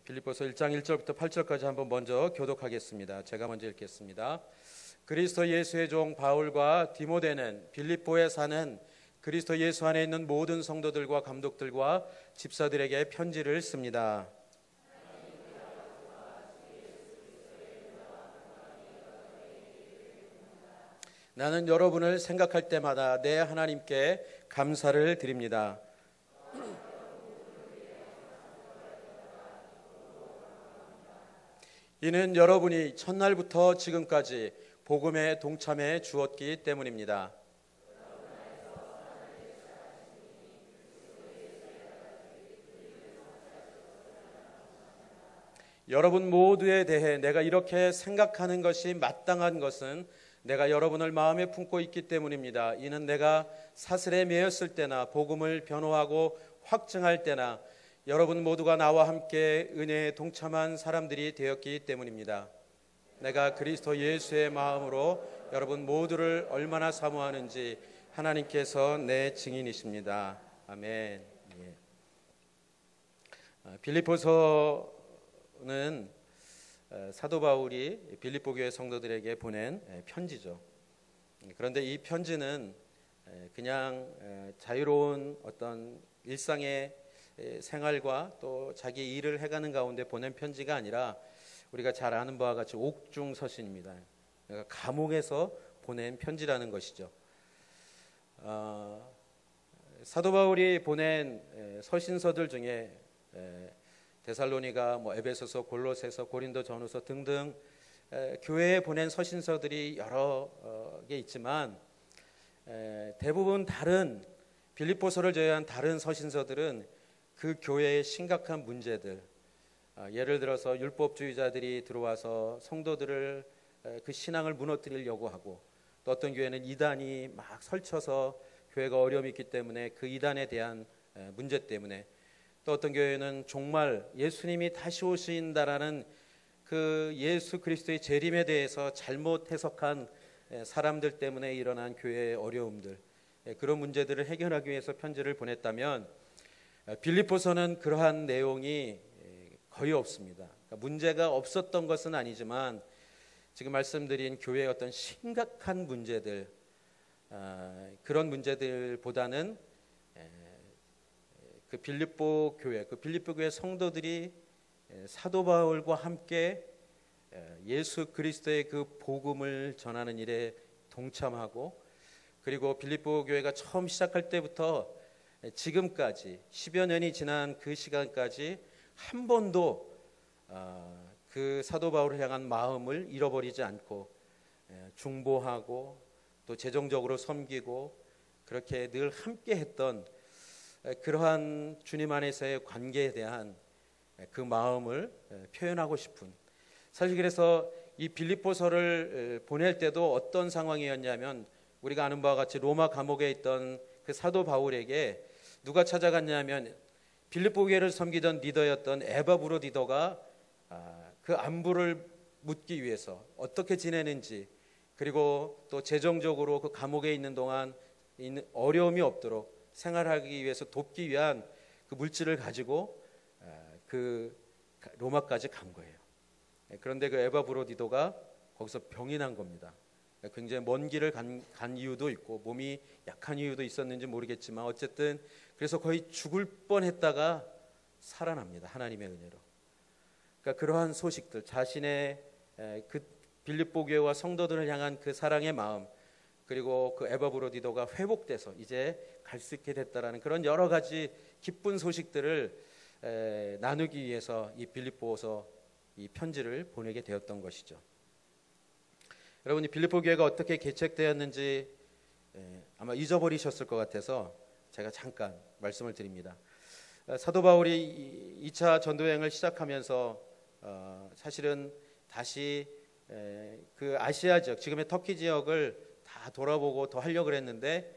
빌립보서 1장 1절부터 8절까지 한번 먼저 교독하겠습니다. 제가 먼저 읽겠습니다. 그리스도 예수의 종 바울과 디모데는 빌립보에 사는 그리스도 예수 안에 있는 모든 성도들과 감독들과 집사들에게 편지를 씁니다. 나는 여러분을 생각할 때마다 내 하나님께 감사를 드립니다. 이는 여러분이 첫날부터 지금까지 복음에 동참해 주었기 때문입니다. 여러분 모두에 대해 내가 이렇게 생각하는 것이 마땅한 것은 내가 여러분을 마음에 품고 있기 때문입니다. 이는 내가 사슬에 매였을 때나 복음을 변호하고 확증할 때나 여러분 모두가 나와 함께 은혜에 동참한 사람들이 되었기 때문입니다. 내가 그리스도 예수의 마음으로 여러분 모두를 얼마나 사모하는지 하나님께서 내 증인이십니다. 아멘. 빌립보서는 사도 바울이 빌립보 교회 성도들에게 보낸 편지죠. 그런데 이 편지는 그냥 자유로운 어떤 일상의 생활과 또 자기 일을 해가는 가운데 보낸 편지가 아니라 우리가 잘 아는 바와 같이 옥중서신입니다. 그러니까 감옥에서 보낸 편지라는 것이죠. 사도 바울이 보낸 서신서들 중에 데살로니가, 에베소서, 골로새서, 고린도 전후서 등등 교회에 보낸 서신서들이 여러 개 있지만 대부분 다른 빌립보서를 제외한 다른 서신서들은 그 교회의 심각한 문제들, 예를 들어서 율법주의자들이 들어와서 성도들을 그 신앙을 무너뜨리려고 하고, 또 어떤 교회는 이단이 막 설쳐서 교회가 어려움이 있기 때문에 그 이단에 대한 문제 때문에, 또 어떤 교회는 종말 예수님이 다시 오신다라는 그 예수 그리스도의 재림에 대해서 잘못 해석한 사람들 때문에 일어난 교회의 어려움들, 그런 문제들을 해결하기 위해서 편지를 보냈다면 빌립보서는 그러한 내용이 거의 없습니다. 그러니까 문제가 없었던 것은 아니지만 지금 말씀드린 교회의 어떤 심각한 문제들, 그런 문제들보다는 그 빌립보 교회 성도들이 사도 바울과 함께 예수 그리스도의 그 복음을 전하는 일에 동참하고, 그리고 빌립보 교회가 처음 시작할 때부터 지금까지 10여 년이 지난 그 시간까지 한 번도 그 사도 바울을 향한 마음을 잃어버리지 않고 중보하고 또 재정적으로 섬기고 그렇게 늘 함께 했던 그러한 주님 안에서의 관계에 대한 그 마음을 표현하고 싶은, 사실 그래서 이 빌립보서를 보낼 때도 어떤 상황이었냐면, 우리가 아는 바와 같이 로마 감옥에 있던 그 사도 바울에게 누가 찾아갔냐면 빌립보 교회를 섬기던 리더였던 에바브로디도가 그 안부를 묻기 위해서 어떻게 지내는지, 그리고 또 재정적으로 그 감옥에 있는 동안 어려움이 없도록 생활하기 위해서 돕기 위한 그 물질을 가지고 그 로마까지 간 거예요. 그런데 그 에바브로디도가 거기서 병이 난 겁니다. 굉장히 먼 길을 간 이유도 있고 몸이 약한 이유도 있었는지 모르겠지만 어쨌든 그래서 거의 죽을 뻔했다가 살아납니다. 하나님의 은혜로. 그러니까 그러한 소식들, 자신의 그 빌립보 교회와 성도들을 향한 그 사랑의 마음, 그리고 그 에바브로디도가 회복돼서 이제 갈 수 있게 됐다라는 그런 여러 가지 기쁜 소식들을 나누기 위해서 이 빌립보서 이 편지를 보내게 되었던 것이죠. 여러분이 빌립보 교회가 어떻게 개척되었는지 아마 잊어버리셨을 것 같아서 제가 잠깐 말씀을 드립니다. 사도 바울이 2차 전도여행을 시작하면서 사실은 다시 그 아시아 지역, 지금의 터키 지역을 다 돌아보고 더 하려고 했는데,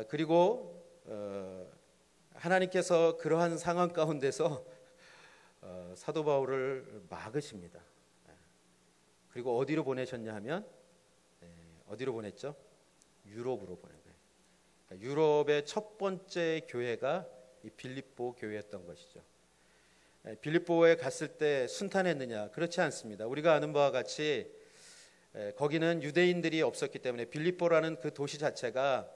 그리고 하나님께서 그러한 상황 가운데서 사도 바울을 막으십니다. 그리고 어디로 보내셨냐 하면 어디로 보냈죠? 유럽으로 보낸 거예요. 그러니까 유럽의 첫 번째 교회가 이 빌립보 교회였던 것이죠. 빌립보에 갔을 때 순탄했느냐? 그렇지 않습니다. 우리가 아는 바와 같이 거기는 유대인들이 없었기 때문에 빌립보라는 그 도시 자체가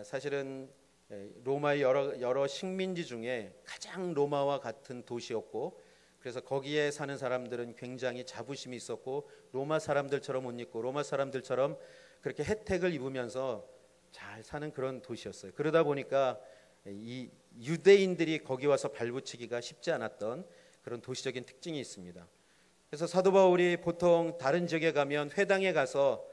사실은 로마의 여러 식민지 중에 가장 로마와 같은 도시였고, 그래서 거기에 사는 사람들은 굉장히 자부심이 있었고 로마 사람들처럼 옷 입고 로마 사람들처럼 그렇게 혜택을 입으면서 잘 사는 그런 도시였어요. 그러다 보니까 이 유대인들이 거기 와서 발붙이기가 쉽지 않았던 그런 도시적인 특징이 있습니다. 그래서 사도 바울이 보통 다른 지역에 가면 회당에 가서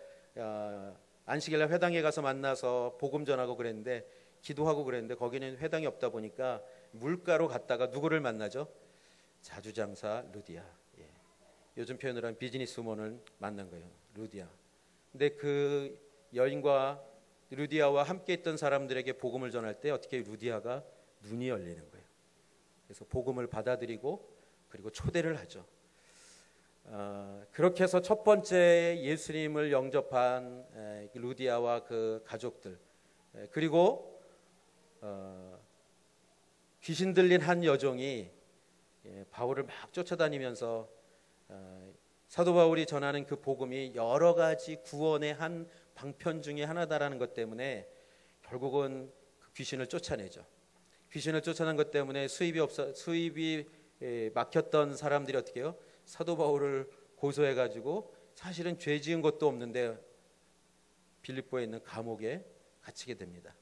안식일날 회당에 가서 만나서 복음 전하고 그랬는데, 기도하고 그랬는데 거기는 회당이 없다 보니까 물가로 갔다가 누구를 만나죠? 자주장사 루디아. 요즘 표현으로 하면 비즈니스 우먼을 만난 거예요. 루디아. 근데 그 여인과 루디아와 함께 있던 사람들에게 복음을 전할 때 어떻게 루디아가 눈이 열리는 거예요. 그래서 복음을 받아들이고 그리고 초대를 하죠. 그렇게 해서 첫 번째 예수님을 영접한 루디아와 그 가족들, 그리고 귀신 들린 한 여종이 바울을 막 쫓아다니면서 사도 바울이 전하는 그 복음이 여러 가지 구원의 한 방편 중에 하나다라는 것 때문에 결국은 그 귀신을 쫓아내죠. 귀신을 쫓아낸 것 때문에 수입이 막혔던 사람들이 어떻게 해요? 사도 바울을 고소해가지고 사실은 죄 지은 것도 없는데 빌립보에 있는 감옥에 갇히게 됩니다.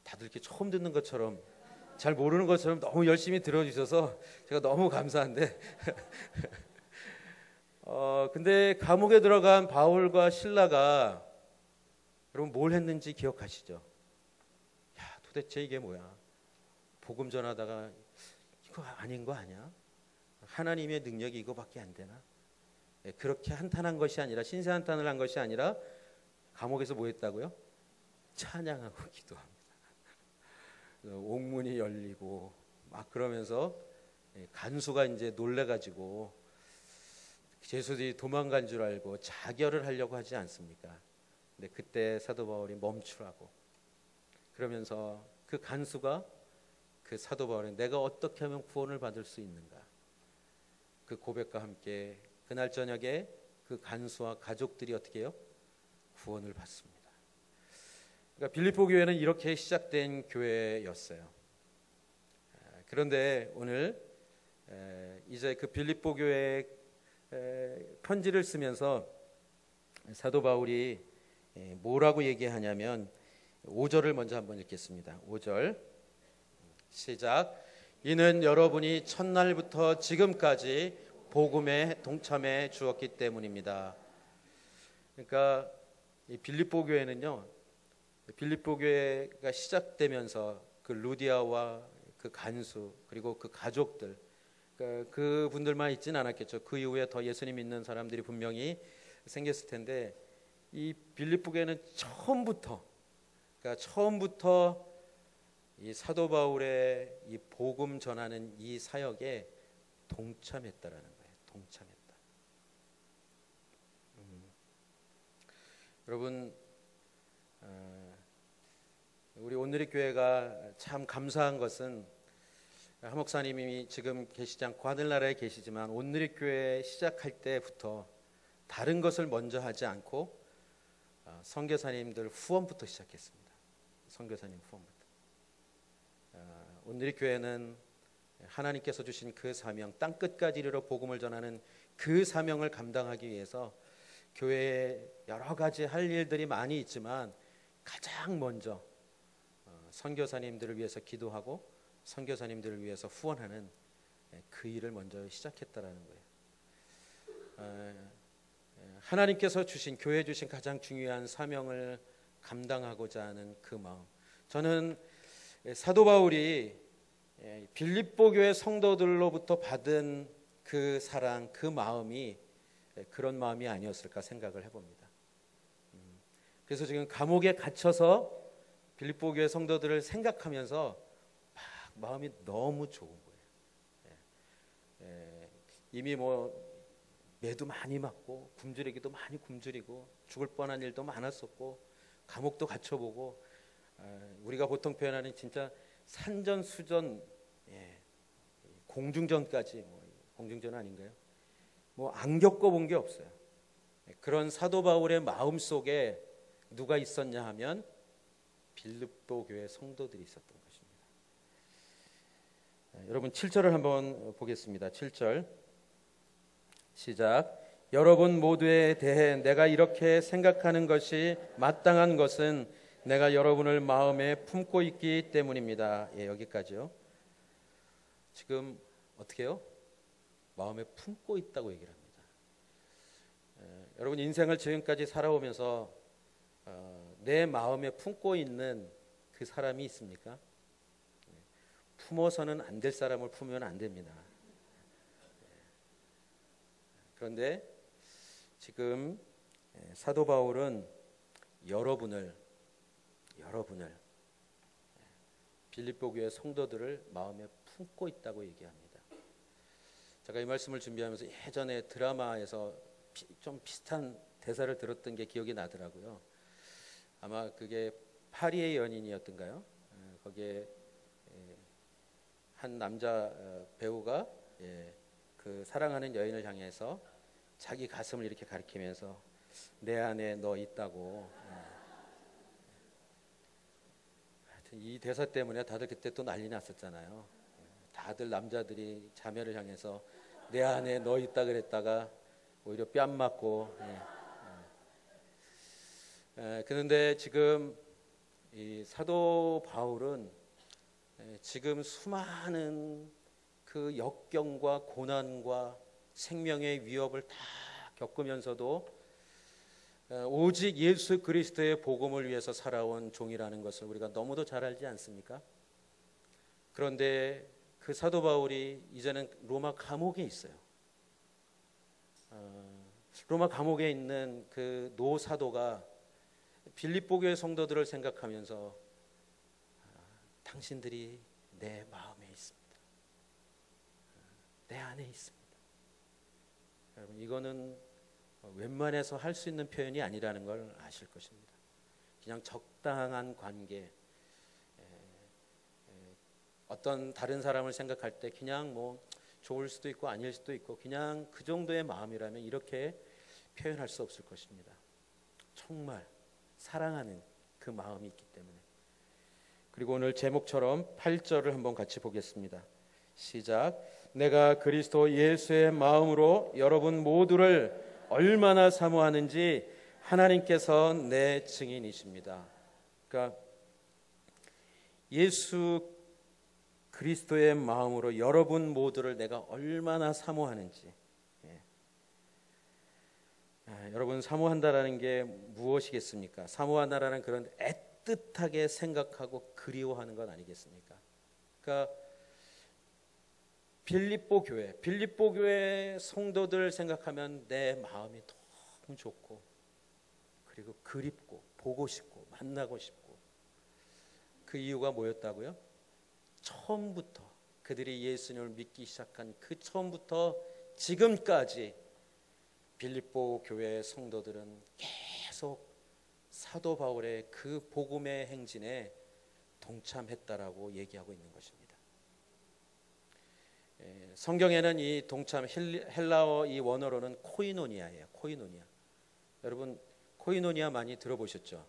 다들 이렇게 처음 듣는 것처럼, 잘 모르는 것처럼 너무 열심히 들어주셔서 제가 너무 감사한데 근데 감옥에 들어간 바울과 실라가 여러분 뭘 했는지 기억하시죠? 야, 도대체 이게 뭐야? 복음 전하다가 이거 아닌 거 아니야? 하나님의 능력이 이거밖에 안 되나? 그렇게 한탄한 것이 아니라, 신세 한탄을 한 것이 아니라 감옥에서 뭐 했다고요? 찬양하고 기도합니다. 옥문이 열리고 막 그러면서 간수가 이제 놀래가지고 제수들이 도망간 줄 알고 자결을 하려고 하지 않습니까? 근데 그때 사도 바울이 멈추라고 그러면서 그 간수가 그 사도 바울이 내가 어떻게 하면 구원을 받을 수 있는가, 그 고백과 함께 그날 저녁에 그 간수와 가족들이 어떻게 해요? 구원을 받습니다. 그러니까 빌립보 교회는 이렇게 시작된 교회였어요. 그런데 오늘 이제 그 빌립보 교회에 편지를 쓰면서 사도 바울이 뭐라고 얘기하냐면 5절을 먼저 한번 읽겠습니다. 5절 시작. 이는 여러분이 첫날부터 지금까지 복음에 동참해 주었기 때문입니다. 그러니까 이 빌립보 교회는요, 빌립보 교회가 시작되면서 그 루디아와 그 간수 그리고 그 가족들, 그 분들만 있지는 않았겠죠. 그 이후에 더 예수님 믿는 사람들이 분명히 생겼을 텐데, 이 빌립보 교회는 처음부터 이 사도 바울의 이 복음 전하는 이 사역에 동참했다라는 거예요. 동참했다. 여러분, 우리 온누리 교회가 참 감사한 것은 한 목사님이 지금 계시지 않고 하늘나라에 계시지만 온누리 교회 시작할 때부터 다른 것을 먼저 하지 않고 선교사님들 후원부터 시작했습니다. 선교사님 후원부터. 온누리 교회는 하나님께서 주신 그 사명, 땅끝까지 이르러 복음을 전하는 그 사명을 감당하기 위해서 교회에 여러 가지 할 일들이 많이 있지만 가장 먼저 선교사님들을 위해서 기도하고 선교사님들을 위해서 후원하는 그 일을 먼저 시작했다라는 거예요. 하나님께서 주신, 교회에 주신 가장 중요한 사명을 감당하고자 하는 그 마음, 저는 사도 바울이 빌립보 교회 성도들로부터 받은 그 사랑, 그 마음이 그런 마음이 아니었을까 생각을 해봅니다. 그래서 지금 감옥에 갇혀서 빌립보 교회 성도들을 생각하면서 막 마음이 너무 좋은 거예요. 이미 뭐 매도 많이 맞고 굶주리기도 많이 굶주리고 죽을 뻔한 일도 많았었고 감옥도 갇혀보고 우리가 보통 표현하는 진짜 산전수전 공중전까지 공중전 아닌가요? 안 겪어본 게 없어요. 그런 사도 바울의 마음 속에 누가 있었냐 하면 빌립보 교회 성도들이 있었던 것입니다. 여러분 7절을 한번 보겠습니다. 7절 시작. 여러분 모두에 대해 내가 이렇게 생각하는 것이 마땅한 것은 내가 여러분을 마음에 품고 있기 때문입니다. 여기까지요. 지금 어떻게 해요? 마음에 품고 있다고 얘기를 합니다. 여러분 인생을 지금까지 살아오면서 내 마음에 품고 있는 그 사람이 있습니까? 품어서는 안 될 사람을 품으면 안 됩니다. 그런데 지금 사도 바울은 여러분을 빌립보 교회 성도들을 마음에 품고 있다고 얘기합니다. 제가 이 말씀을 준비하면서 예전에 드라마에서 좀 비슷한 대사를 들었던 게 기억이 나더라고요. 아마 그게 파리의 연인이었던가요? 거기에 한 남자 배우가 그 사랑하는 여인을 향해서 자기 가슴을 이렇게 가리키면서 내 안에 너 있다고. 하여튼 이 대사 때문에 다들 그때 또 난리 났었잖아요. 다들 남자들이 자매를 향해서 내 안에 너 있다 그랬다가 오히려 뺨 맞고. 그런데 지금 이 사도 바울은 지금 수많은 그 역경과 고난과 생명의 위협을 다 겪으면서도 오직 예수 그리스도의 복음을 위해서 살아온 종이라는 것을 우리가 너무도 잘 알지 않습니까? 그런데 그 사도 바울이 이제는 로마 감옥에 있어요. 로마 감옥에 있는 그 노 사도가 빌립보 교회 성도들을 생각하면서 당신들이 내 마음에 있습니다. 내 안에 있습니다. 여러분 이거는 웬만해서 할 수 있는 표현이 아니라는 걸 아실 것입니다. 그냥 적당한 관계, 어떤 다른 사람을 생각할 때 그냥 좋을 수도 있고 아닐 수도 있고 그냥 그 정도의 마음이라면 이렇게 표현할 수 없을 것입니다. 정말 사랑하는 그 마음이 있기 때문에. 그리고 오늘 제목처럼 8절을 한번 같이 보겠습니다. 시작. 내가 그리스도 예수의 마음으로 여러분 모두를 얼마나 사모하는지 하나님께서 내 증인이십니다. 그러니까 예수 그리스도의 마음으로 여러분 모두를 내가 얼마나 사모하는지. 여러분 사모한다라는 게 무엇이겠습니까? 사모한다라는 그런 애틋하게 생각하고 그리워하는 건 아니겠습니까? 그러니까 빌립보 교회 성도들 생각하면 내 마음이 너무 좋고 그리고 그립고 보고 싶고 만나고 싶고. 그 이유가 뭐였다고요? 처음부터 그들이 예수님을 믿기 시작한 그 처음부터 지금까지 빌립보 교회 성도들은 계속 사도 바울의 그 복음의 행진에 동참했다라고 얘기하고 있는 것입니다. 성경에는 이 동참 헬라어 이 원어로는 코이노니아예요. 코이노니아. 여러분 코이노니아 많이 들어보셨죠?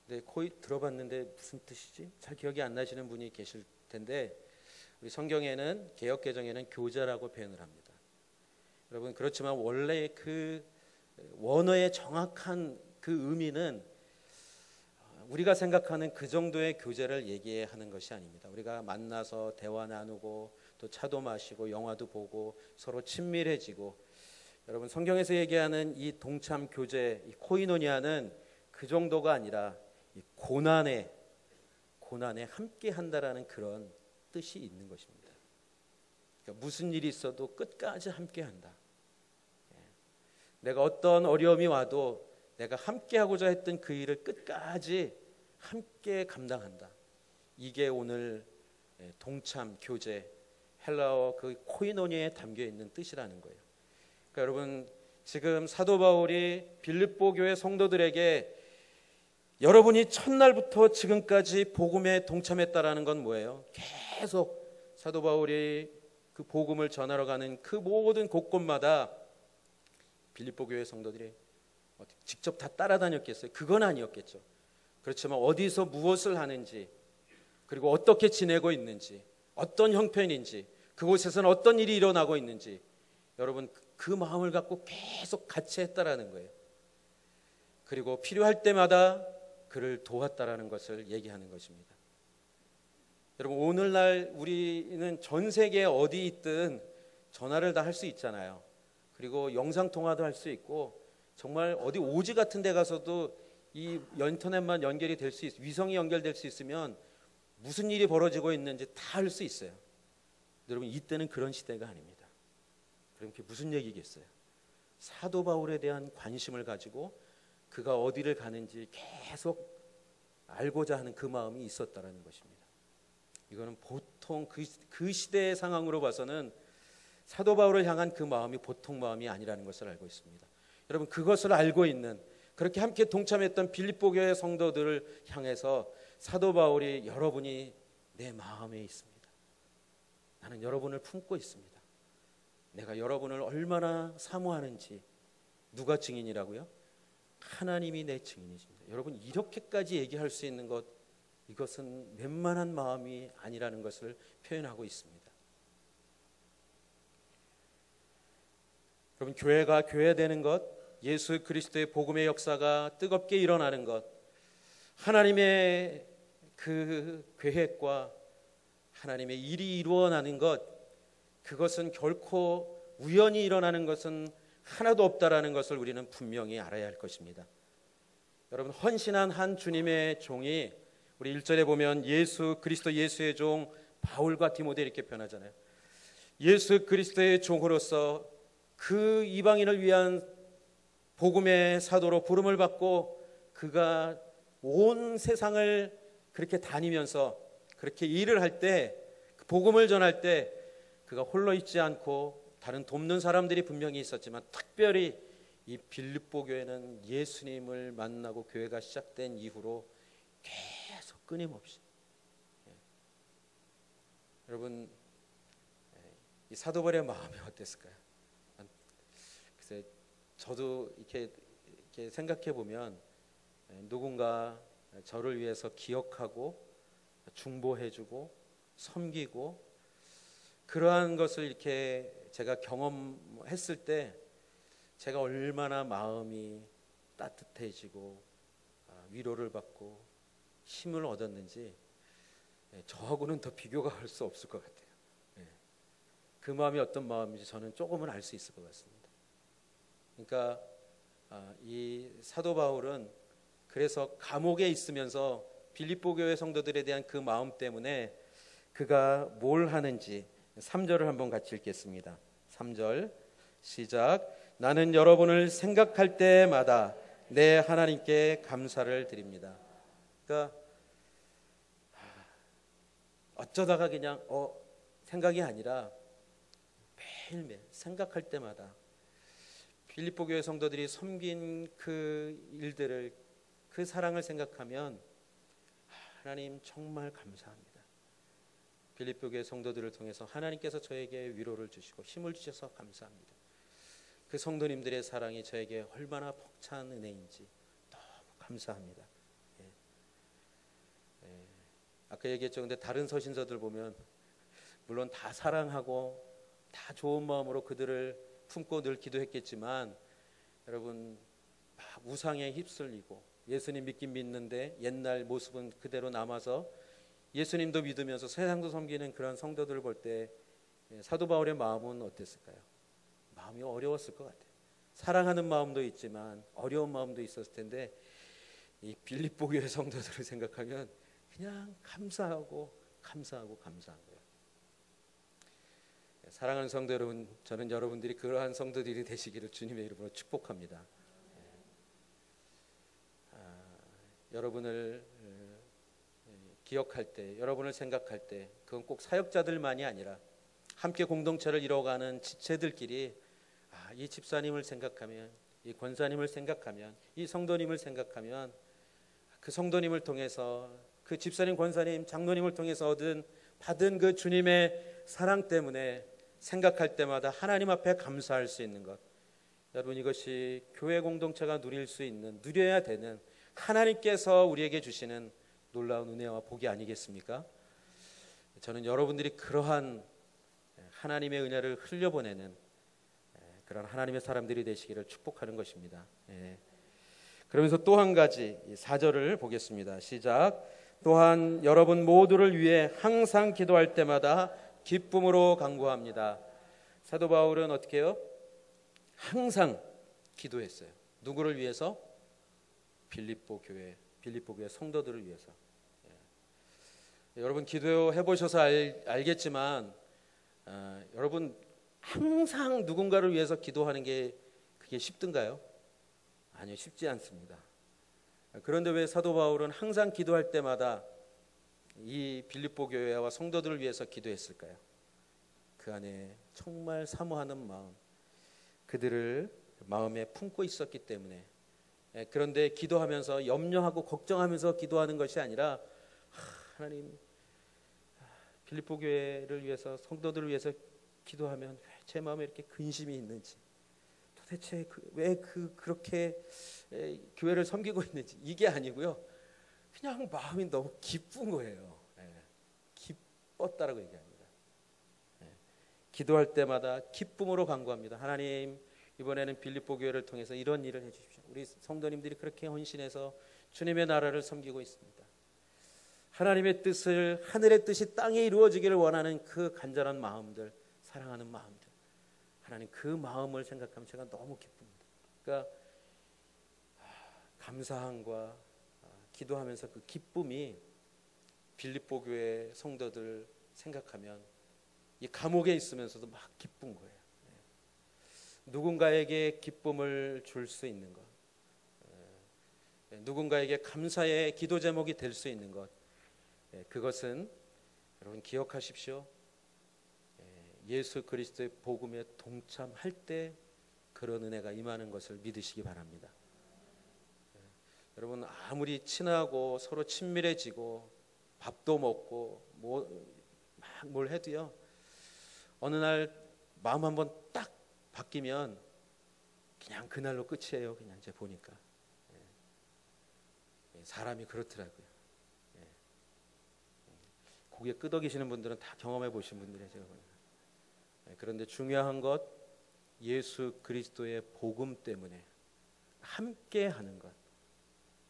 네, 들어봤는데 무슨 뜻이지? 잘 기억이 안 나시는 분이 계실 텐데 우리 성경에는 개역 개정에는 교제라고 표현을 합니다. 여러분 그렇지만 원래 그 원어의 정확한 그 의미는 우리가 생각하는 그 정도의 교제를 얘기하는 것이 아닙니다. 우리가 만나서 대화 나누고 또 차도 마시고 영화도 보고 서로 친밀해지고. 여러분 성경에서 얘기하는 이 동참 교제, 이 코이노니아는 그 정도가 아니라 이 고난에 함께 한다라는 그런 뜻이 있는 것입니다. 그러니까 무슨 일이 있어도 끝까지 함께 한다. 내가 어떤 어려움이 와도 내가 함께 하고자 했던 그 일을 끝까지 함께 감당한다. 이게 오늘 동참 교제 헬라어 그 코이노니아에 담겨 있는 뜻이라는 거예요. 그러니까 여러분 지금 사도 바울이 빌립보 교회 성도들에게 여러분이 첫날부터 지금까지 복음에 동참했다라는 건 뭐예요? 계속 사도 바울이 그 복음을 전하러 가는 그 모든 곳곳마다 빌립보 교회 성도들이 직접 다 따라다녔겠어요? 그건 아니었겠죠. 그렇지만 어디서 무엇을 하는지, 그리고 어떻게 지내고 있는지, 어떤 형편인지, 그곳에서는 어떤 일이 일어나고 있는지, 여러분 그 마음을 갖고 계속 같이 했다라는 거예요. 그리고 필요할 때마다 그를 도왔다라는 것을 얘기하는 것입니다. 여러분, 오늘날 우리는 전 세계 어디 있든 전화를 다 할 수 있잖아요. 그리고 영상통화도 할 수 있고, 정말 어디 오지 같은 데 가서도 이 인터넷만 연결이 될 수 있어요. 위성이 연결될 수 있으면 무슨 일이 벌어지고 있는지 다 알 수 있어요. 여러분, 이때는 그런 시대가 아닙니다. 그럼 그게 무슨 얘기겠어요? 사도 바울에 대한 관심을 가지고 그가 어디를 가는지 계속 알고자 하는 그 마음이 있었다라는 것입니다. 이거는 보통 그 시대의 상황으로 봐서는 사도 바울을 향한 그 마음이 보통 마음이 아니라는 것을 알고 있습니다. 여러분, 그것을 알고 있는, 그렇게 함께 동참했던 빌립보 교회 성도들을 향해서 사도 바울이 여러분이 내 마음에 있습니다. 나는 여러분을 품고 있습니다. 내가 여러분을 얼마나 사모하는지 누가 증인이라고요? 하나님이 내 증인이십니다. 여러분, 이렇게까지 얘기할 수 있는 것, 이것은 웬만한 마음이 아니라는 것을 표현하고 있습니다. 여러분, 교회가 교회되는 것, 예수 그리스도의 복음의 역사가 뜨겁게 일어나는 것, 하나님의 그 계획과 하나님의 일이 이루어나는 것, 그것은 결코 우연히 일어나는 것은 하나도 없다라는 것을 우리는 분명히 알아야 할 것입니다. 여러분, 헌신한 한 주님의 종이, 우리 1절에 보면 예수 그리스도 예수의 종 바울과 디모데 이렇게 표현하잖아요. 예수 그리스도의 종으로서 그 이방인을 위한 복음의 사도로 부름을 받고 그가 온 세상을 그렇게 다니면서 그렇게 일을 할 때, 복음을 전할 때 그가 홀로 있지 않고 다른 돕는 사람들이 분명히 있었지만, 특별히 이 빌립보 교회는 예수님을 만나고 교회가 시작된 이후로 계속 끊임없이, 여러분, 이 사도 바울의 마음이 어땠을까요? 글쎄, 저도 이렇게 생각해 보면 누군가 저를 위해서 기억하고 중보해주고 섬기고, 그러한 것을 이렇게 제가 경험했을 때 제가 얼마나 마음이 따뜻해지고 위로를 받고 힘을 얻었는지 저하고는 더 비교가 할 수 없을 것 같아요. 그 마음이 어떤 마음인지 저는 조금은 알 수 있을 것 같습니다. 그러니까 이 사도 바울은 그래서 감옥에 있으면서 빌립보 교회 성도들에 대한 그 마음 때문에 그가 뭘 하는지 3절을 한번 같이 읽겠습니다. 3절 시작. 나는 여러분을 생각할 때마다 내 하나님께 감사를 드립니다. 그러니까 어쩌다가 그냥 생각이 아니라 매일매일 생각할 때마다 빌립보 교회 성도들이 섬긴 그 일들을, 그 사랑을 생각하면 하나님 정말 감사합니다. 빌립보 교회 성도들을 통해서 하나님께서 저에게 위로를 주시고 힘을 주셔서 감사합니다. 그 성도님들의 사랑이 저에게 얼마나 벅찬 은혜인지 너무 감사합니다. 아까 얘기했죠. 근데 다른 서신서들 보면 물론 다 사랑하고 다 좋은 마음으로 그들을 품고 늘 기도했겠지만, 여러분, 막 우상에 휩쓸리고 예수님 믿긴 믿는데 옛날 모습은 그대로 남아서 예수님도 믿으면서 세상도 섬기는 그런 성도들을 볼 때 사도 바울의 마음은 어땠을까요? 마음이 어려웠을 것 같아요. 사랑하는 마음도 있지만 어려운 마음도 있었을 텐데, 이 빌립보 교회 성도들을 생각하면 그냥 감사하고 감사한 거예요. 사랑하는 성도 여러분, 저는 여러분들이 그러한 성도들이 되시기를 주님의 이름으로 축복합니다. 여러분을 기억할 때, 여러분을 생각할 때, 그건 꼭 사역자들만이 아니라 함께 공동체를 이뤄가는 지체들끼리 이 집사님을 생각하면, 이 권사님을 생각하면, 이 성도님을 생각하면, 그 성도님을 통해서, 그 집사님, 권사님, 장로님을 통해서 받은 그 주님의 사랑 때문에 생각할 때마다 하나님 앞에 감사할 수 있는 것, 여러분 이것이 교회 공동체가 누릴 수 있는, 누려야 되는 하나님께서 우리에게 주시는 놀라운 은혜와 복이 아니겠습니까? 저는 여러분들이 그러한 하나님의 은혜를 흘려보내는 그런 하나님의 사람들이 되시기를 축복하는 것입니다. 그러면서 또 한 가지 4절을 보겠습니다. 시작. 또한 여러분 모두를 위해 항상 기도할 때마다 기쁨으로 간구합니다. 사도 바울은 어떻게 해요? 항상 기도했어요. 누구를 위해서? 빌립보 교회 성도들을 위해서. 여러분 기도해 보셔서 알겠지만 여러분 항상 누군가를 위해서 기도하는 게 그게 쉽던가요? 아니요, 쉽지 않습니다. 그런데 왜 사도 바울은 항상 기도할 때마다 이 빌립보 교회와 성도들을 위해서 기도했을까요? 그 안에 정말 사모하는 마음, 그들을 마음에 품고 있었기 때문에. 그런데 기도하면서 염려하고 걱정하면서 기도하는 것이 아니라 하나님, 빌립보 교회를 위해서, 성도들을 위해서 기도하면 왜 제 마음에 이렇게 근심이 있는지, 도대체 왜 그렇게 교회를 섬기고 있는지, 이게 아니고요, 그냥 마음이 너무 기쁜 거예요. 기뻤다라고 얘기합니다. 기도할 때마다 기쁨으로 간구합니다. 하나님, 이번에는 빌립보 교회를 통해서 이런 일을 해주십시오. 우리 성도님들이 그렇게 헌신해서 주님의 나라를 섬기고 있습니다. 하나님의 뜻을, 하늘의 뜻이 땅에 이루어지기를 원하는 그 간절한 마음들, 사랑하는 마음들, 하나님 그 마음을 생각하면 제가 너무 기쁩니다. 그러니까 감사함과 기도하면서 그 기쁨이 빌립보 교회 성도들 생각하면 이 감옥에 있으면서도 막 기쁜 거예요. 누군가에게 기쁨을 줄 수 있는 것, 누군가에게 감사의 기도 제목이 될 수 있는 것, 그것은 여러분 기억하십시오. 예수 그리스도의 복음에 동참할 때 그런 은혜가 임하는 것을 믿으시기 바랍니다. 여러분 아무리 친하고 서로 친밀해지고 밥도 먹고 막 뭘 해도요, 어느 날 마음 한번 딱 바뀌면 그냥 그날로 끝이에요. 그냥 이제 보니까 사람이 그렇더라고요. 고개 끄덕이시는 분들은 다 경험해 보신 분들이에요, 제가 보니까. 그런데 중요한 것, 예수 그리스도의 복음 때문에 함께 하는 것,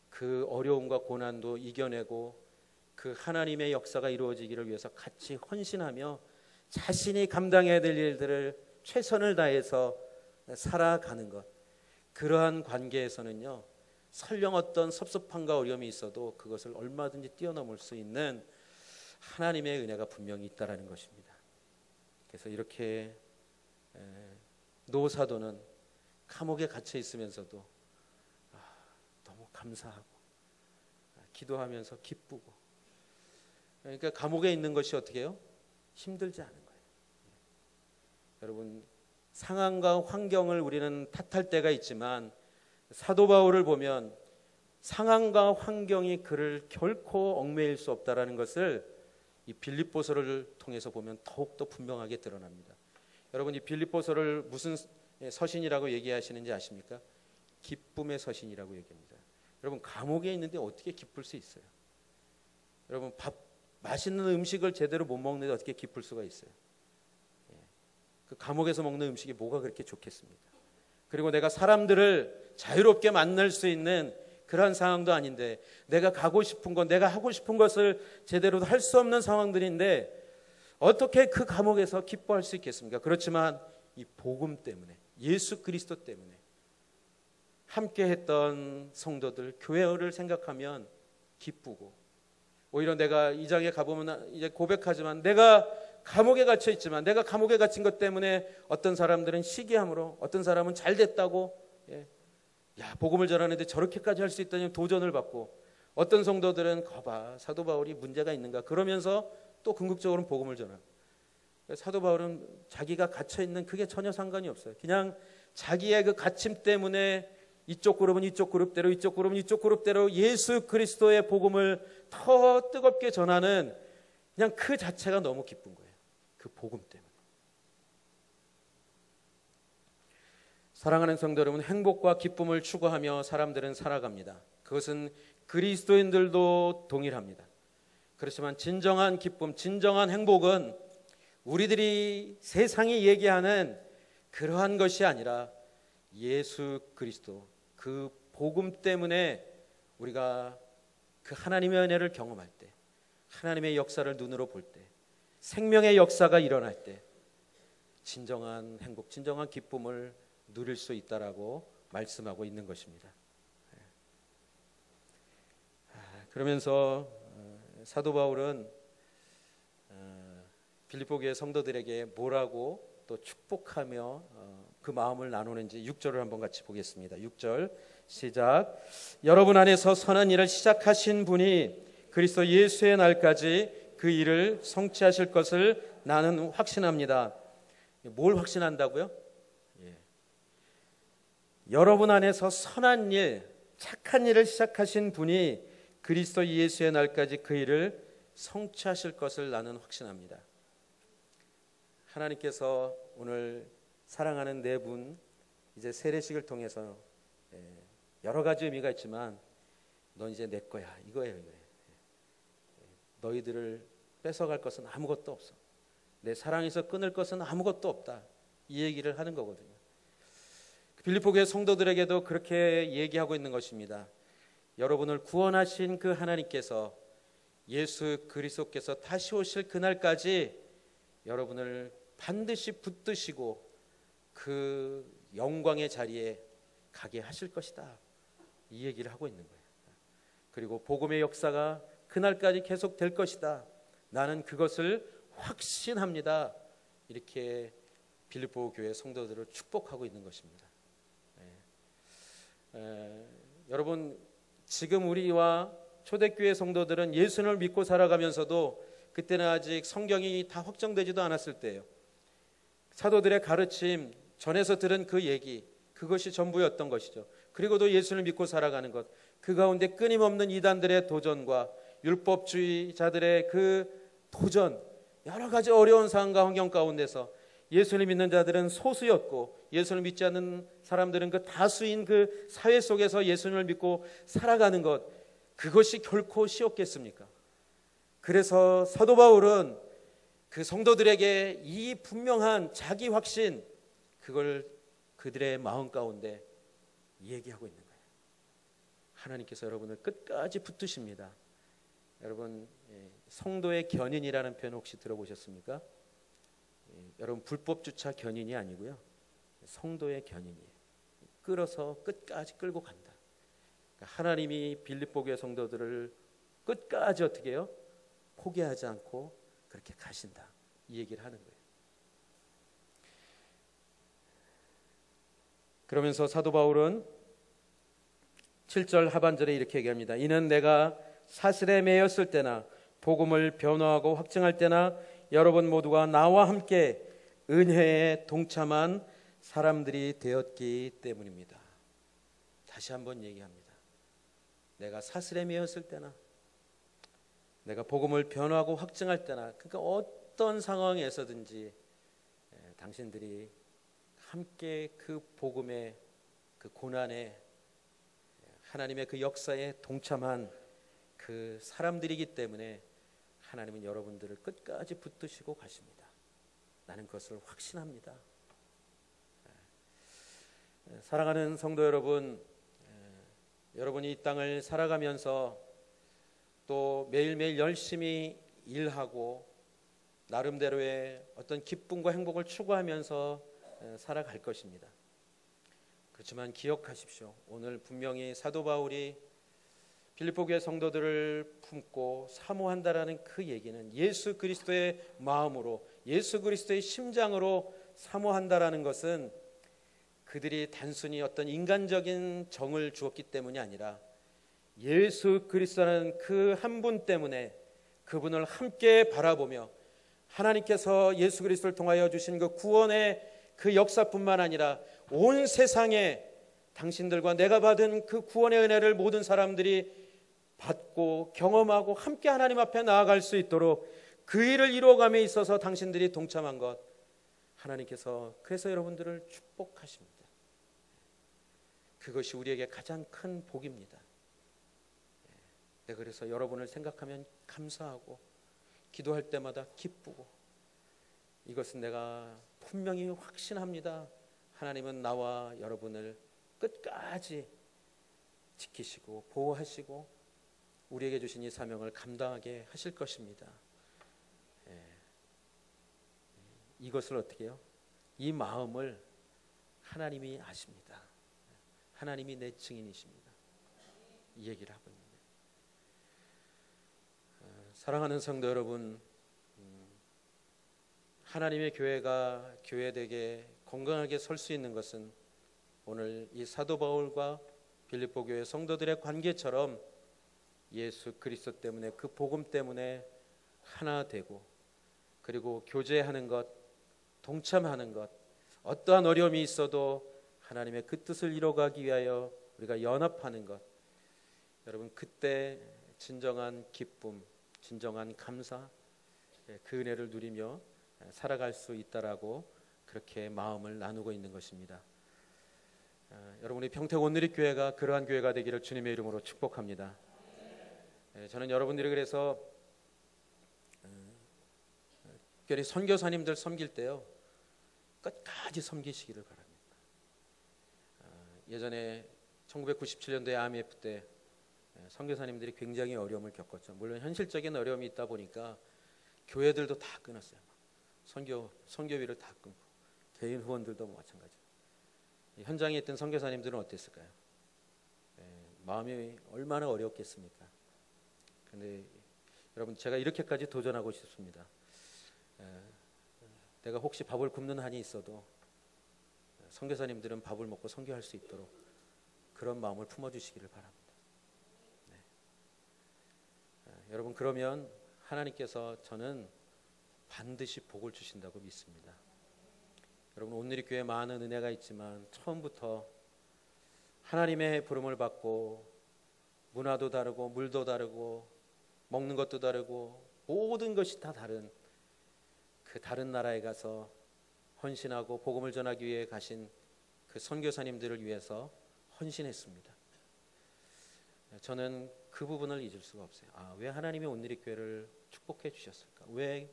그 어려움과 고난도 이겨내고 그 하나님의 역사가 이루어지기를 위해서 같이 헌신하며 자신이 감당해야 될 일들을 최선을 다해서 살아가는 것, 그러한 관계에서는요, 설령 어떤 섭섭함과 어려움이 있어도 그것을 얼마든지 뛰어넘을 수 있는 하나님의 은혜가 분명히 있다라는 것입니다. 그래서 이렇게 노사도는 감옥에 갇혀 있으면서도 너무 감사하고 기도하면서 기쁘고, 그러니까 감옥에 있는 것이 어떻게 해요? 힘들지 않은 거예요. 여러분 상황과 환경을 우리는 탓할 때가 있지만 사도 바울을 보면 상황과 환경이 그를 결코 얽매일 수 없다라는 것을 이 빌립보서를 통해서 보면 더욱더 분명하게 드러납니다. 여러분 이 빌립보서를 무슨 서신이라고 얘기하시는지 아십니까? 기쁨의 서신이라고 얘기합니다. 여러분 감옥에 있는데 어떻게 기쁠 수 있어요? 여러분 맛있는 음식을 제대로 못 먹는데 어떻게 기쁠 수가 있어요? 그 감옥에서 먹는 음식이 뭐가 그렇게 좋겠습니까? 그리고 내가 사람들을 자유롭게 만날 수 있는 그러한 상황도 아닌데, 내가 가고 싶은 것, 내가 하고 싶은 것을 제대로 할 수 없는 상황들인데 어떻게 그 감옥에서 기뻐할 수 있겠습니까? 그렇지만 이 복음 때문에, 예수 그리스도 때문에 함께 했던 성도들, 교회를 생각하면 기쁘고, 오히려 내가 이 장에 가보면 이제 고백하지만 내가 감옥에 갇혀 있지만, 내가 감옥에 갇힌 것 때문에 어떤 사람들은 시기함으로, 어떤 사람은 잘 됐다고, 야 복음을 전하는데 저렇게까지 할 수 있다니 도전을 받고, 어떤 성도들은 거봐 사도 바울이 문제가 있는가 그러면서 또 궁극적으로는 복음을 전하고, 사도 바울은 자기가 갇혀 있는 그게 전혀 상관이 없어요. 그냥 자기의 그 갇힘 때문에 이쪽 그룹은 이쪽 그룹대로, 이쪽 그룹은 이쪽 그룹대로 예수 그리스도의 복음을 더 뜨겁게 전하는 그냥 그 자체가 너무 기쁜 거예요. 그 복음 때문에. 사랑하는 성도 여러분, 행복과 기쁨을 추구하며 사람들은 살아갑니다. 그것은 그리스도인들도 동일합니다. 그렇지만 진정한 기쁨, 진정한 행복은 우리들이 세상이 얘기하는 그러한 것이 아니라 예수 그리스도, 그 복음 때문에 우리가 그 하나님의 은혜를 경험할 때, 하나님의 역사를 눈으로 볼 때, 생명의 역사가 일어날 때 진정한 행복, 진정한 기쁨을 누릴 수 있다라고 말씀하고 있는 것입니다. 그러면서 사도 바울은 빌립보 교회 성도들에게 뭐라고 또 축복하며 그 마음을 나누는지 6절을 한번 같이 보겠습니다. 6절 시작. 여러분 안에서 선한 일을 시작하신 분이 그리스도 예수의 날까지 그 일을 성취하실 것을 나는 확신합니다. 뭘 확신한다고요? 여러분 안에서 선한 일, 착한 일을 시작하신 분이 그리스도 예수의 날까지 그 일을 성취하실 것을 나는 확신합니다. 하나님께서 오늘 사랑하는 네 분 이제 세례식을 통해서 여러 가지 의미가 있지만 넌 이제 내 거야, 이거예요. 너희들을 뺏어갈 것은 아무것도 없어. 내 사랑에서 끊을 것은 아무것도 없다. 이 얘기를 하는 거거든요. 빌립보 교회 성도들에게도 그렇게 얘기하고 있는 것입니다. 여러분을 구원하신 그 하나님께서, 예수 그리스도께서 다시 오실 그날까지 여러분을 반드시 붙드시고 그 영광의 자리에 가게 하실 것이다. 이 얘기를 하고 있는 거예요. 그리고 복음의 역사가 그날까지 계속될 것이다. 나는 그것을 확신합니다. 이렇게 빌립보 교회 성도들을 축복하고 있는 것입니다. 여러분, 지금 우리와 초대교회 성도들은 예수를 믿고 살아가면서도 그때는 아직 성경이 다 확정되지도 않았을 때예요. 사도들의 가르침, 전에서 들은 그 얘기, 그것이 전부였던 것이죠. 그리고도 예수를 믿고 살아가는 것, 그 가운데 끊임없는 이단들의 도전과 율법주의자들의 그 도전, 여러 가지 어려운 상황과 환경 가운데서 예수를 믿는 자들은 소수였고 예수를 믿지 않는 사람들은 그 다수인 그 사회 속에서 예수를 믿고 살아가는 것, 그것이 결코 쉬웠겠습니까? 그래서 사도 바울은 그 성도들에게 이 분명한 자기 확신, 그걸 그들의 마음 가운데 얘기하고 있는 거예요. 하나님께서 여러분을 끝까지 붙드십니다. 여러분, 성도의 견인이라는 표현 혹시 들어보셨습니까? 여러분, 불법 주차 견인이 아니고요, 성도의 견인이에요. 끌어서 끝까지 끌고 간다. 그러니까 하나님이 빌립보 교회 성도들을 끝까지 어떻게 해요? 포기하지 않고 그렇게 가신다. 이 얘기를 하는 거예요. 그러면서 사도 바울은 7절 하반절에 이렇게 얘기합니다. 이는 내가 사슬에 매였을 때나 복음을 변호하고 확증할 때나 여러분 모두가 나와 함께 은혜에 동참한 사람들이 되었기 때문입니다. 다시 한번 얘기합니다. 내가 사슬에 매였을 때나, 내가 복음을 변호하고 확증할 때나, 그러니까 어떤 상황에서든지 당신들이 함께 그 복음의 그 고난에, 하나님의 그 역사에 동참한 그 사람들이기 때문에 하나님은 여러분들을 끝까지 붙드시고 가십니다. 나는 그것을 확신합니다. 사랑하는 성도 여러분, 여러분이 이 땅을 살아가면서 또 매일매일 열심히 일하고 나름대로의 어떤 기쁨과 행복을 추구하면서 살아갈 것입니다. 그렇지만 기억하십시오. 오늘 분명히 사도 바울이 빌립보 교회 성도들을 품고 사모한다라는 그 얘기는 예수 그리스도의 마음으로, 예수 그리스도의 심장으로 사모한다라는 것은 그들이 단순히 어떤 인간적인 정을 주었기 때문이 아니라 예수 그리스도라는 그 한 분 때문에 그분을 함께 바라보며 하나님께서 예수 그리스도를 통하여 주신 그 구원의 그 역사뿐만 아니라 온 세상에 당신들과 내가 받은 그 구원의 은혜를 모든 사람들이 받고 경험하고 함께 하나님 앞에 나아갈 수 있도록 그 일을 이루어감에 있어서 당신들이 동참한 것, 하나님께서 그래서 여러분들을 축복하십니다. 그것이 우리에게 가장 큰 복입니다. 그래서 여러분을 생각하면 감사하고 기도할 때마다 기쁘고, 이것은 내가 분명히 확신합니다. 하나님은 나와 여러분을 끝까지 지키시고 보호하시고 우리에게 주신 이 사명을 감당하게 하실 것입니다. 이것을 어떻게 해요? 이 마음을 하나님이 아십니다. 하나님이 내 증인이십니다. 이 얘기를 하고 있는데, 사랑하는 성도 여러분, 하나님의 교회가 교회되게 건강하게 설 수 있는 것은 오늘 이 사도 바울과 빌립보 교회 성도들의 관계처럼 예수 그리스도 때문에, 그 복음 때문에 하나 되고, 그리고 교제하는 것, 동참하는 것, 어떠한 어려움이 있어도 하나님의 그 뜻을 이뤄가기 위하여 우리가 연합하는 것, 여러분 그때 진정한 기쁨, 진정한 감사, 그 은혜를 누리며 살아갈 수 있다라고 그렇게 마음을 나누고 있는 것입니다. 여러분, 우리 평택 온누리교회가 그러한 교회가 되기를 주님의 이름으로 축복합니다. 저는 여러분들이 그래서 특별히 선교사님들 섬길 때요, 끝까지 섬기시기를 바랍니다. 예전에 1997년도에 IMF 때 선교사님들이 굉장히 어려움을 겪었죠. 물론 현실적인 어려움이 있다 보니까 교회들도 다 끊었어요. 선교비를 다 끊고, 개인 후원들도 마찬가지예요. 현장에 있던 선교사님들은 어땠을까요? 마음이 얼마나 어렵겠습니까? 그런데 여러분, 제가 이렇게까지 도전하고 싶습니다. 내가 혹시 밥을 굶는 한이 있어도 선교사님들은 밥을 먹고 선교할 수 있도록 그런 마음을 품어주시기를 바랍니다. 여러분, 그러면 하나님께서 저는 반드시 복을 주신다고 믿습니다. 여러분, 온누리교회에 많은 은혜가 있지만 처음부터 하나님의 부름을 받고 문화도 다르고 물도 다르고 먹는 것도 다르고 모든 것이 다 다른 그 다른 나라에 가서 헌신하고 복음을 전하기 위해 가신 그 선교사님들을 위해서 헌신했습니다. 저는 그 부분을 잊을 수가 없어요. 왜 하나님이 온누리교회를 축복해 주셨을까? 왜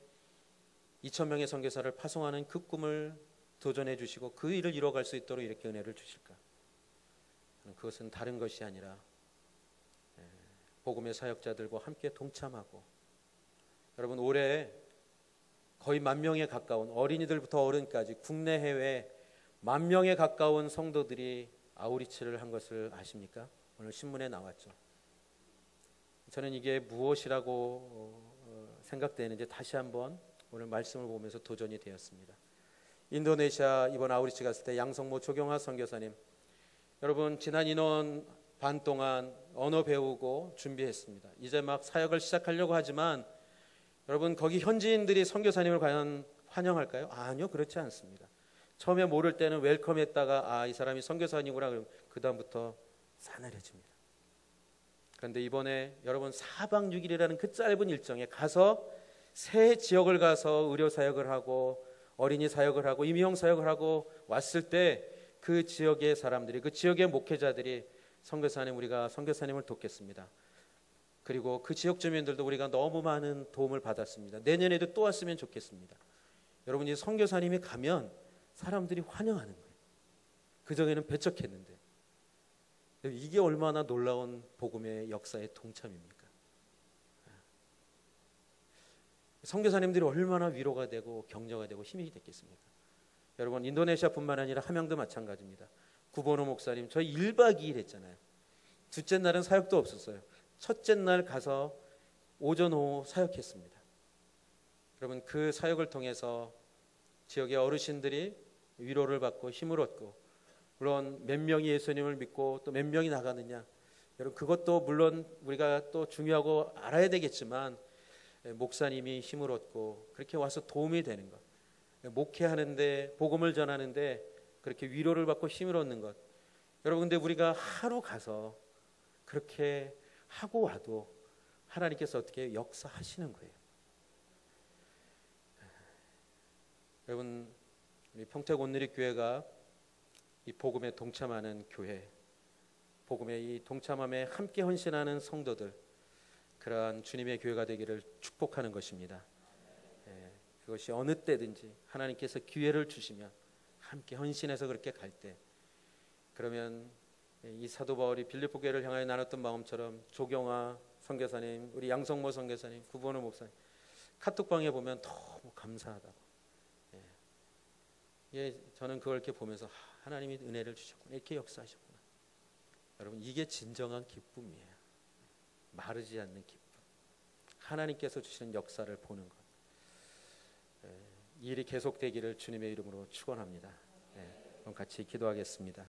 2,000명의 선교사를 파송하는 그 꿈을 도전해 주시고 그 일을 이뤄갈 수 있도록 이렇게 은혜를 주실까? 그것은 다른 것이 아니라 복음의 사역자들과 함께 동참하고, 여러분, 올해 거의 10,000명에 가까운, 어린이들부터 어른까지 국내 해외 10,000명에 가까운 성도들이 아우리치를 한 것을 아십니까? 오늘 신문에 나왔죠. 저는 이게 무엇이라고 생각되는지 다시 한번 오늘 말씀을 보면서 도전이 되었습니다. 인도네시아 이번 아우리치 갔을 때 양성모 조경화 선교사님, 여러분 지난 2년 반 동안 언어 배우고 준비했습니다. 이제 막 사역을 시작하려고 하지만 여러분, 거기 현지인들이 선교사님을 과연 환영할까요? 아니요, 그렇지 않습니다. 처음에 모를 때는 웰컴했다가 이 사람이 선교사님이구나, 그럼 그 다음부터 싸늘해집니다. 그런데 이번에 여러분 4박 6일이라는 그 짧은 일정에 가서 새 지역을 가서 의료 사역을 하고 어린이 사역을 하고 임용 사역을 하고 왔을 때 그 지역의 사람들이, 그 지역의 목회자들이 선교사님, 우리가 선교사님을 돕겠습니다. 그리고 그 지역 주민들도 우리가 너무 많은 도움을 받았습니다. 내년에도 또 왔으면 좋겠습니다. 여러분, 이 선교사님이 가면 사람들이 환영하는 거예요. 그전에는 배척했는데. 이게 얼마나 놀라운 복음의 역사의 동참입니까? 선교사님들이 얼마나 위로가 되고 격려가 되고 힘이 됐겠습니까? 여러분, 인도네시아뿐만 아니라 함양도 마찬가지입니다. 구보노 목사님, 저희 1박 2일 했잖아요. 둘째 날은 사역도 없었어요. 첫째 날 가서 오전 오후 사역했습니다. 여러분, 그 사역을 통해서 지역의 어르신들이 위로를 받고 힘을 얻고, 물론 몇 명이 예수님을 믿고 또 몇 명이 나가느냐, 여러분 그것도 물론 우리가 또 중요하고 알아야 되겠지만, 목사님이 힘을 얻고 그렇게 와서 도움이 되는 것, 목회하는데 복음을 전하는데 그렇게 위로를 받고 힘을 얻는 것, 여러분 근데 우리가 하루 가서 그렇게 하고 와도 하나님께서 어떻게 역사하시는 거예요. 여러분, 우리 평택 온누리교회가 이 복음에 동참하는 교회, 복음의 이 동참함에 함께 헌신하는 성도들, 그러한 주님의 교회가 되기를 축복하는 것입니다. 그것이 어느 때든지 하나님께서 기회를 주시면 함께 헌신해서 그렇게 갈 때, 그러면 이 사도 바울이 빌립보 교회를 향하여 나눴던 마음처럼 조경아 선교사님, 우리 양성모 선교사님, 구본호 목사님 카톡방에 보면 너무 감사하다고. 저는 그걸 이렇게 보면서 하나님이 은혜를 주셨구나, 이렇게 역사하셨구나. 여러분, 이게 진정한 기쁨이에요. 마르지 않는 기쁨, 하나님께서 주시는 역사를 보는 것. 이 일이 계속되기를 주님의 이름으로 축원합니다. 그럼 같이 기도하겠습니다.